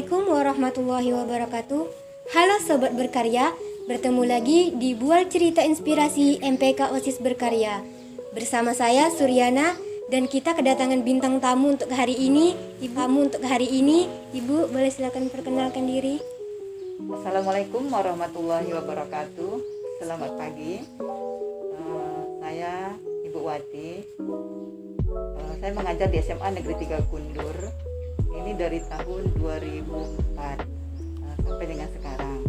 Assalamualaikum warahmatullahi wabarakatuh. Halo Sobat Berkarya, bertemu lagi di Bual Cerita Inspirasi MPK OSIS Berkarya. Bersama saya Suryana dan kita kedatangan bintang tamu untuk hari ini. Ibu boleh silakan perkenalkan diri. Assalamualaikum warahmatullahi wabarakatuh. Selamat pagi. Saya Ibu Wati. Saya mengajar di SMA Negeri 3 Kundur. Ini dari tahun 2004 sampai dengan sekarang.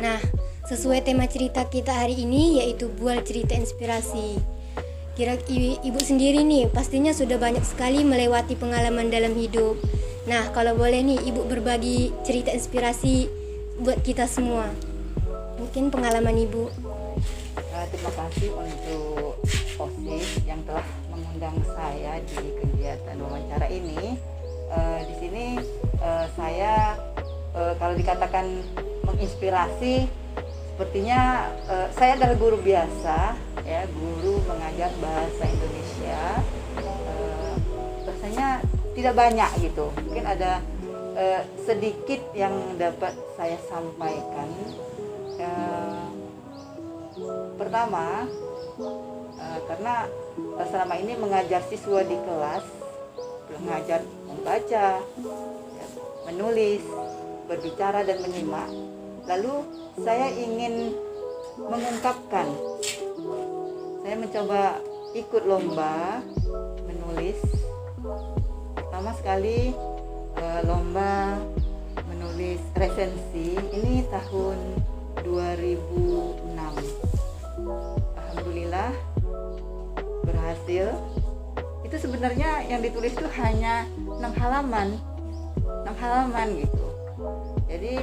Nah, sesuai tema cerita kita hari ini yaitu Bual Cerita Inspirasi. Ibu sendiri nih pastinya sudah banyak sekali melewati pengalaman dalam hidup. Nah, kalau boleh nih Ibu berbagi cerita inspirasi buat kita semua. Mungkin pengalaman Ibu. Terima kasih untuk OSIS yang telah mengundang saya di kegiatan wawancara ini. Di sini saya kalau dikatakan menginspirasi, sepertinya saya adalah guru biasa, ya, guru mengajar bahasa Indonesia. Bahasanya tidak banyak gitu, mungkin ada sedikit yang dapat saya sampaikan. Pertama, karena selama ini mengajar siswa di kelas, mengajar membaca, menulis, berbicara dan menyimak. Lalu saya ingin mengungkapkan, saya mencoba ikut lomba menulis. Pertama sekali lomba menulis resensi ini tahun 2006. Alhamdulillah berhasil. Itu sebenarnya yang ditulis itu hanya 6 halaman gitu. Jadi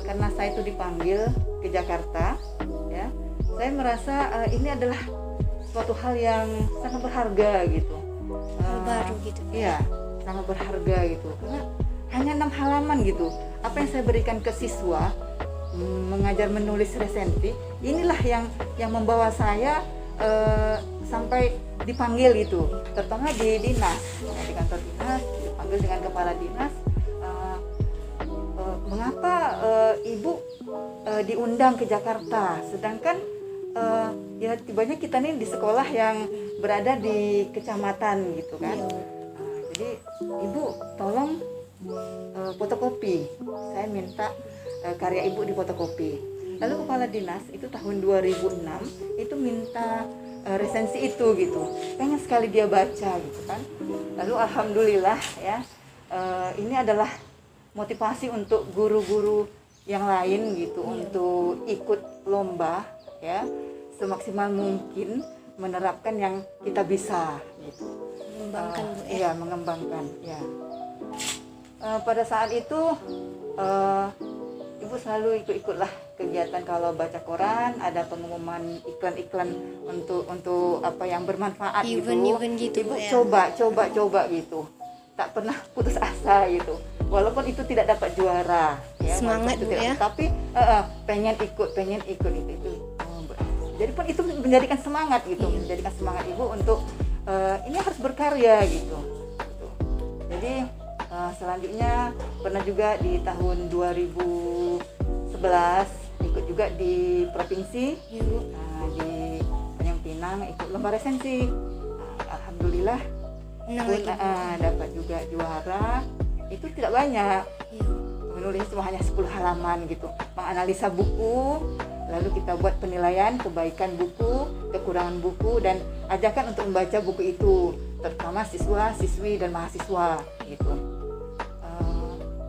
karena saya itu dipanggil ke Jakarta, ya, saya merasa ini adalah suatu hal yang sangat berharga gitu. Baru gitu. Iya, sangat berharga gitu. Karena hanya 6 halaman gitu. Apa yang saya berikan ke siswa mengajar menulis resensi, inilah yang membawa saya sampai dipanggil itu, terutama di dinas, di kantor dinas, dipanggil dengan kepala dinas. Mengapa Ibu diundang ke Jakarta, sedangkan ya tibanya kita nih di sekolah yang berada di kecamatan gitu kan. Jadi Ibu tolong fotokopi, saya minta karya Ibu di fotokopi. Lalu kepala dinas itu tahun 2006 itu minta resensi itu gitu, pengen sekali dia baca gitu kan. Lalu alhamdulillah ya, ini adalah motivasi untuk guru-guru yang lain gitu untuk ikut lomba, ya, semaksimal mungkin menerapkan yang kita bisa gitu. Mengembangkan Bu, ya. Iya, mengembangkan ya. Pada saat itu Ibu selalu ikut-ikutlah kegiatan, kalau baca koran ada pengumuman iklan-iklan untuk apa yang bermanfaat Event gitu. Ibu ya. coba gitu, tak pernah putus asa gitu, walaupun itu tidak dapat juara, ya, Semangat Bu, ya. tapi pengen ikut itu. Jadi pun itu menjadikan semangat gitu, menjadikan semangat Ibu untuk ini harus berkarya gitu. Jadi selanjutnya pernah juga di tahun 2011 ikut juga di provinsi, di Tanjung Pinang ikut lomba resensi. Alhamdulillah dapat juga juara. Itu tidak banyak, menulis cuma hanya 10 halaman gitu, menganalisa buku, lalu kita buat penilaian kebaikan buku, kekurangan buku, dan ajakan untuk membaca buku itu, terutama siswa, siswi dan mahasiswa gitu.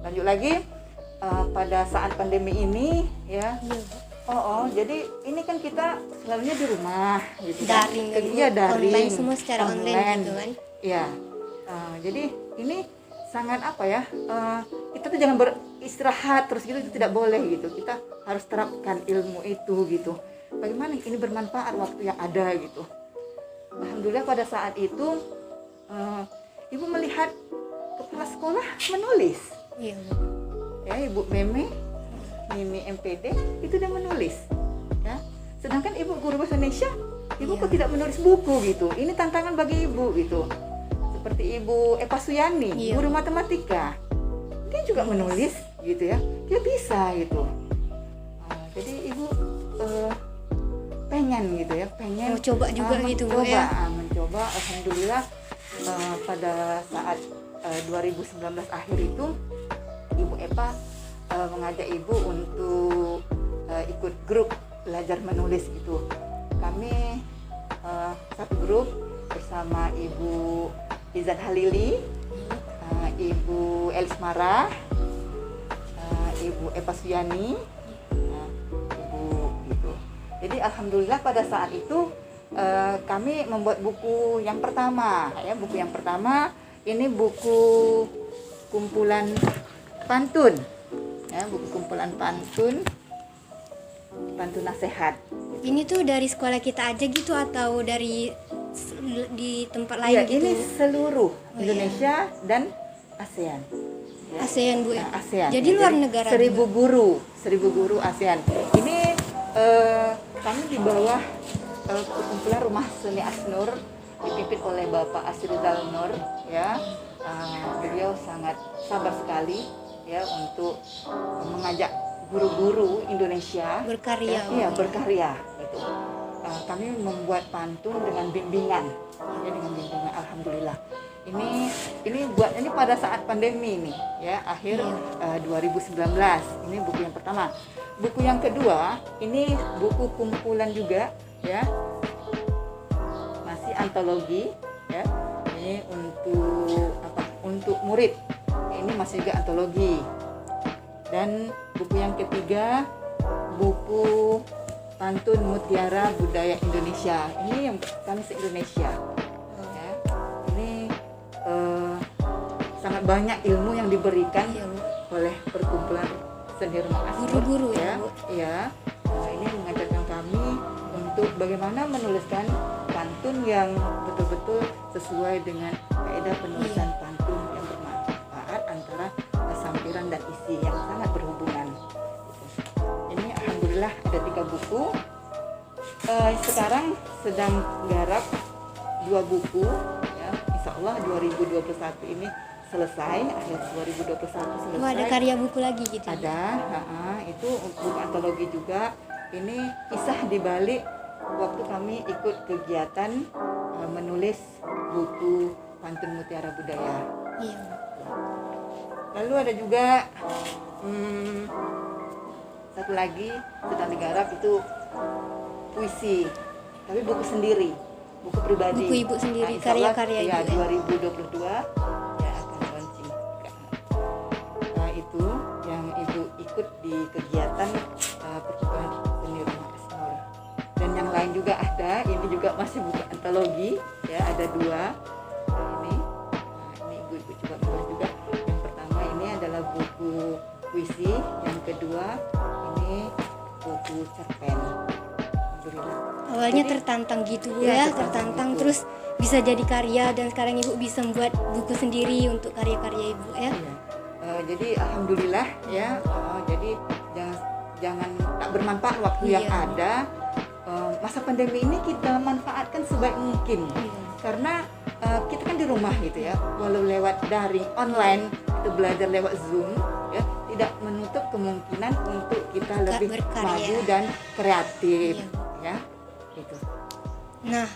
Lanjut lagi pada saat pandemi ini, ya. Jadi ini kan kita selalunya di rumah gitu, Daring, kan? Iya, daring, online, semua secara online gitu kan. Iya. Jadi ini sangat apa ya? Kita tuh jangan beristirahat terus gitu, itu tidak boleh gitu. Kita harus terapkan ilmu itu gitu. Bagaimana ini bermanfaat waktu yang ada gitu. Alhamdulillah pada saat itu Ibu melihat kepala sekolah menulis. Iya. Ya, Ibu Mimi MPD itu dia menulis. Ya. Sedangkan Ibu guru bahasa Indonesia, Ibu kok tidak menulis buku gitu. Ini tantangan bagi Ibu gitu. seperti Ibu Eva Suyani, Iya. guru matematika, dia juga menulis gitu ya, dia bisa gitu. Jadi Ibu pengen gitu ya, pengen Mau coba juga gitu, Bu, ya? mencoba. Alhamdulillah pada saat 2019 akhir itu Ibu Eva mengajak Ibu untuk ikut grup belajar menulis gitu. Kami satu grup bersama Ibu Izat Halili, Ibu Elsmara, Ibu Eva Suyani, Ibu gitu. Jadi alhamdulillah pada saat itu kami membuat buku yang pertama ya. Buku yang pertama ini buku kumpulan pantun ya, buku kumpulan pantun nasihat. Ini tuh dari sekolah kita aja gitu atau dari di tempat lain Ya, gitu? ini seluruh iya. Indonesia dan ASEAN. Ya. ASEAN, Bu, ya? ASEAN. Jadi luar negara 1000 guru ASEAN. Ini kami di bawah perkumpulan Rumah Seni Asnur dipimpin oleh Bapak Asrizal Nur ya. Beliau sangat sabar sekali ya untuk mengajak guru-guru Indonesia Berkarya. Iya, berkarya gitu. Kami membuat pantun dengan bimbingan ya, dengan bimbingan. Alhamdulillah. Ini pada saat pandemi ini ya, akhir 2019. Ini buku yang pertama. Buku yang kedua ini buku kumpulan juga ya, masih antologi ya. Ini untuk murid. Ini masih juga antologi. Dan buku yang ketiga buku pantun Mutiara Budaya Indonesia. Ini yang kami se-Indonesia ya. Ini sangat banyak ilmu yang diberikan Iya, Bu. oleh perkumpulan seni Rumah Asnur Guru-guru ya. ya, Bu. Iya. Ini mengajarkan kami untuk bagaimana menuliskan pantun yang betul-betul sesuai dengan kaidah penulisan pantun yang bermanfaat antara sampiran dan isi yang sangat berhubungan. Ini alhamdulillah ada 3 buku. Sekarang sedang garap 2 buku ya. Insya Allah 2021 ini selesai, akhir 2021 selesai. Oh, ada karya buku lagi gitu? Ada, itu buku antologi juga. Ini kisah di balik waktu kami ikut kegiatan menulis buku pantun Mutiara Budaya. Iya. Lalu ada juga satu lagi sedang digarap itu puisi, tapi buku sendiri, buku pribadi. Buku Ibu sendiri, Insya Allah, karya-karya ya, Ibu ya? 2022 ya akan launching. Nah itu yang Ibu ikut di kegiatan perkumpulan seni Rumah Asnur. Dan yang lain juga ada, ini juga masih buku antologi ya, ada 2. Ini Ibu coba menulis juga. Yang pertama ini adalah buku puisi, yang kedua ini buku cerpen. Alhamdulillah. Awalnya Jadi, tertantang gitu, Bu, ya, ya, tertantang tertantang gitu. terus bisa jadi karya dan sekarang Ibu bisa membuat buku sendiri untuk karya-karya Ibu ya. Iya. Jadi alhamdulillah ya. Jadi jangan tak bermanfaat waktu yang Iya. ada. Masa pandemi ini kita manfaatkan sebaik mungkin. Iya. Karena kita kan di rumah gitu ya, walau lewat daring online, kita belajar lewat Zoom ya, tidak menutup kemungkinan untuk kita lebih berkarya. maju dan kreatif Iya. ya. Gitu. Nah,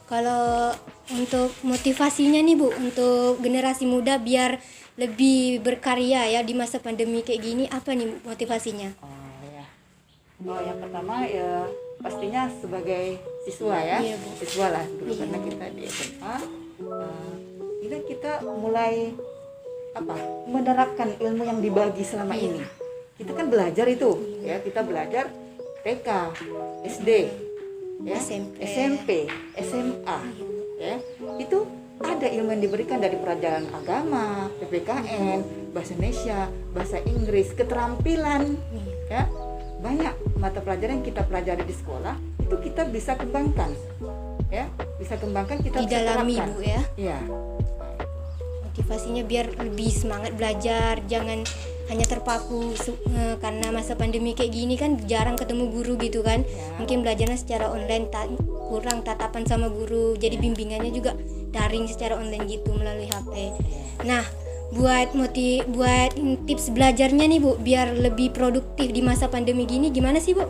kalau untuk motivasinya nih, Bu, untuk generasi muda biar lebih berkarya ya di masa pandemi kayak gini, apa nih, Bu, motivasinya? Yang pertama ya pastinya sebagai siswa ya. Iya, Bu. Siswa lah dulu Iya. karena kita di SMA. Ini kita mulai menerapkan ilmu yang dibagi selama Iya. ini. Kita kan belajar itu ya, kita belajar TK, SD, ya, SMP, SMA, ya. Itu ada ilmu yang diberikan dari pelajaran agama, PPKN, bahasa Indonesia, bahasa Inggris, keterampilan, ya. Banyak mata pelajaran yang kita pelajari di sekolah itu kita bisa kembangkan, ya, bisa kembangkan, kita bisa Didalami, terapkan. Bu, ya. Iya. Motivasinya biar lebih semangat belajar, jangan hanya terpaku karena masa pandemi kayak gini kan jarang ketemu guru gitu kan. Ya. Mungkin belajarnya secara online kurang tatapan sama guru, jadi bimbingannya juga daring secara online gitu melalui HP. Nah, buat tips belajarnya nih Bu, biar lebih produktif di masa pandemi gini gimana sih Bu?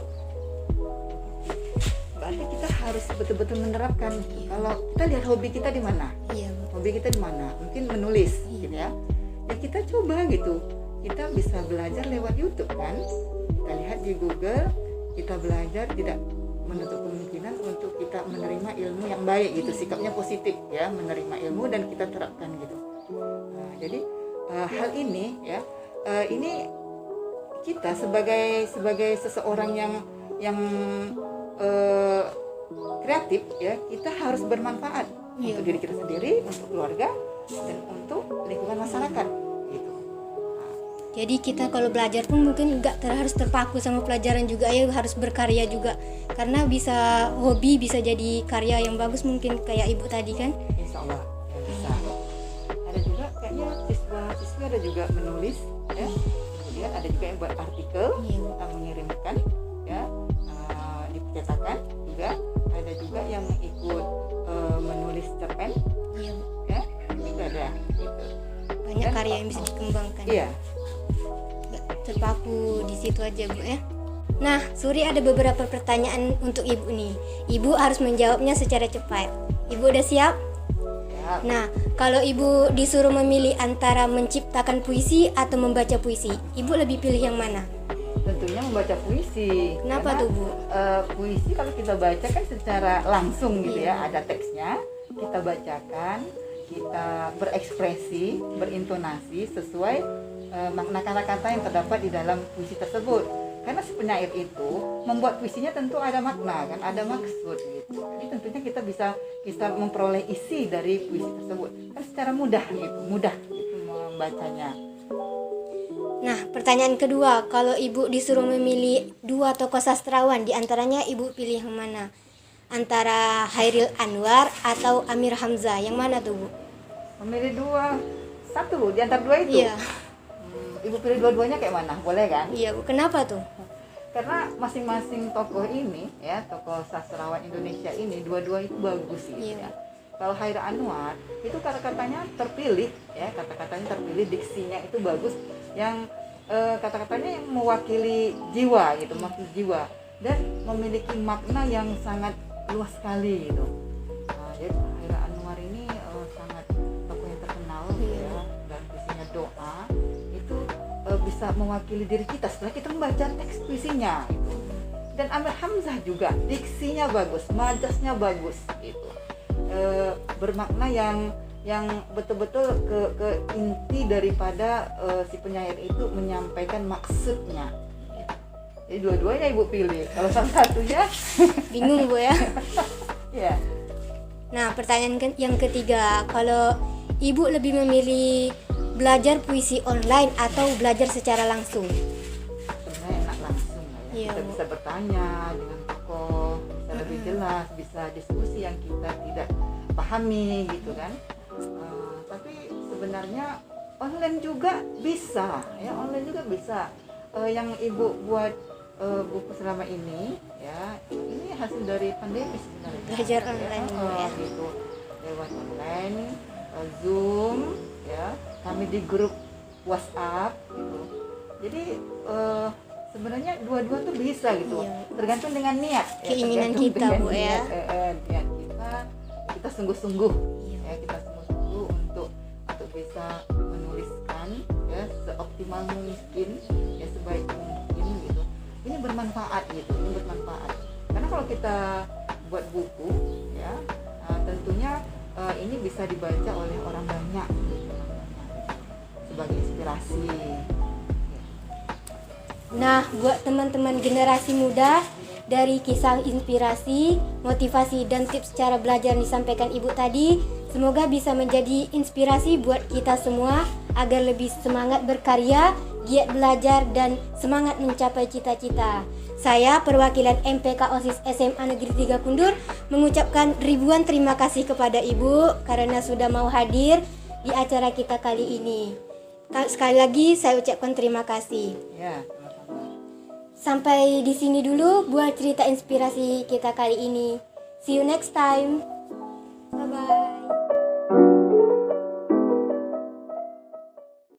Berarti kita harus betul-betul menerapkan. Kalau kita lihat hobi kita di mana? Iya Bu. Hobi kita di mana? Mungkin menulis, gitu ya. Ya kita coba gitu. Kita bisa belajar lewat YouTube kan? Kita lihat di Google, kita belajar, tidak menutup kemungkinan untuk kita menerima ilmu yang baik gitu. Sikapnya positif ya, menerima ilmu dan kita terapkan gitu. Nah, jadi hal ini ya, ini kita sebagai seseorang yang kreatif ya, kita harus bermanfaat untuk diri kita sendiri, untuk keluarga, dan untuk lingkungan masyarakat gitu. Jadi kita kalau belajar pun mungkin nggak harus terpaku sama pelajaran juga ya, harus berkarya juga, karena bisa hobi bisa jadi karya yang bagus mungkin kayak Ibu tadi kan. Insya Allah ya bisa. Ada juga kayaknya siswa ada juga menulis ya, kemudian ada juga yang buat artikel, kita mengirimkan ya, dipercetakan juga. Ada juga yang ikut menulis cerpen ya, itu ada gitu. Banyak karya yang bisa dikembangkan. Iya. Nggak terpaku di situ aja Bu ya. Nah, Suri ada beberapa pertanyaan untuk Ibu nih. Ibu harus menjawabnya secara cepat. Ibu udah siap? Ya. Nah, kalau Ibu disuruh memilih antara menciptakan puisi atau membaca puisi, Ibu lebih pilih yang mana? Tentunya membaca puisi. Kenapa Karena, tuh Bu? Puisi kalau kita baca kan secara langsung gitu ya, ada teksnya, kita bacakan, kita berekspresi, berintonasi sesuai makna kata-kata yang terdapat di dalam puisi tersebut. Karena si penyair itu membuat puisinya tentu ada makna kan, ada maksud gitu. Jadi tentunya kita bisa memperoleh isi dari puisi tersebut kan secara mudah gitu membacanya. Nah, pertanyaan kedua, kalau Ibu disuruh memilih dua tokoh sastrawan, di antaranya Ibu pilih yang mana? Antara Chairil Anwar atau Amir Hamzah, yang mana tuh Bu? Memilih satu di antara dua itu. Iya. Ibu pilih dua-duanya kayak mana? Boleh kan? Iya Bu, kenapa tuh? Karena masing-masing tokoh ini ya, tokoh sastrawan Indonesia ini dua-dua itu bagus gitu ya. Kalau Chairil Anwar itu kata-katanya terpilih ya, kata-katanya terpilih, diksinya itu bagus, yang kata-katanya yang mewakili jiwa gitu, mewakili jiwa dan memiliki makna yang sangat luas sekali gitu. Jadi Chairil Anwar ini sangat tokoh yang terkenal ya, dan puisinya Doa itu bisa mewakili diri kita setelah kita membaca teks puisinya gitu. Dan Amir Hamzah juga diksinya bagus, majasnya bagus gitu. Bermakna yang betul-betul ke inti daripada si penyair itu menyampaikan maksudnya. Jadi dua-duanya Ibu pilih. Kalau salah satunya bingung Bu ya. Ya. Nah, pertanyaan yang ketiga, kalau Ibu lebih memilih belajar puisi online atau belajar secara langsung? Sebenarnya enak langsung lah ya. Iya, Kita bisa bertanya dengan tokoh, bisa lebih jelas, bisa diskusi yang kita tidak pahami gitu kan. Tapi sebenarnya online juga bisa ya, online juga bisa. Yang Ibu buat buku selama ini ya, ini hasil dari pandemi sebenarnya. Belajar online ya. Gitu. Lewat online, Zoom ya, kami di grup WhatsApp gitu. Jadi sebenarnya dua-dua tuh bisa gitu. Iya. Tergantung dengan niat ya, Keinginan kita Bu ya. Niat kita sungguh-sungguh Iya. ya, kita sungguh-sungguh untuk bisa menuliskan ya seoptimal mungkin ya, sebaik mungkin gitu. Ini bermanfaat gitu, ini bermanfaat. Karena kalau kita buat buku ya, tentunya ini bisa dibaca oleh orang banyak gitu, sebagai inspirasi. Nah, buat teman-teman generasi muda, dari kisah inspirasi, motivasi, dan tips cara belajar yang disampaikan Ibu tadi, semoga bisa menjadi inspirasi buat kita semua agar lebih semangat berkarya, giat belajar, dan semangat mencapai cita-cita. Saya, perwakilan MPK OSIS SMA Negeri 3 Kundur, mengucapkan ribuan terima kasih kepada Ibu karena sudah mau hadir di acara kita kali ini. Sekali lagi saya ucapkan terima kasih. Ya. Sampai di sini dulu buat cerita inspirasi kita kali ini. See you next time. Bye bye.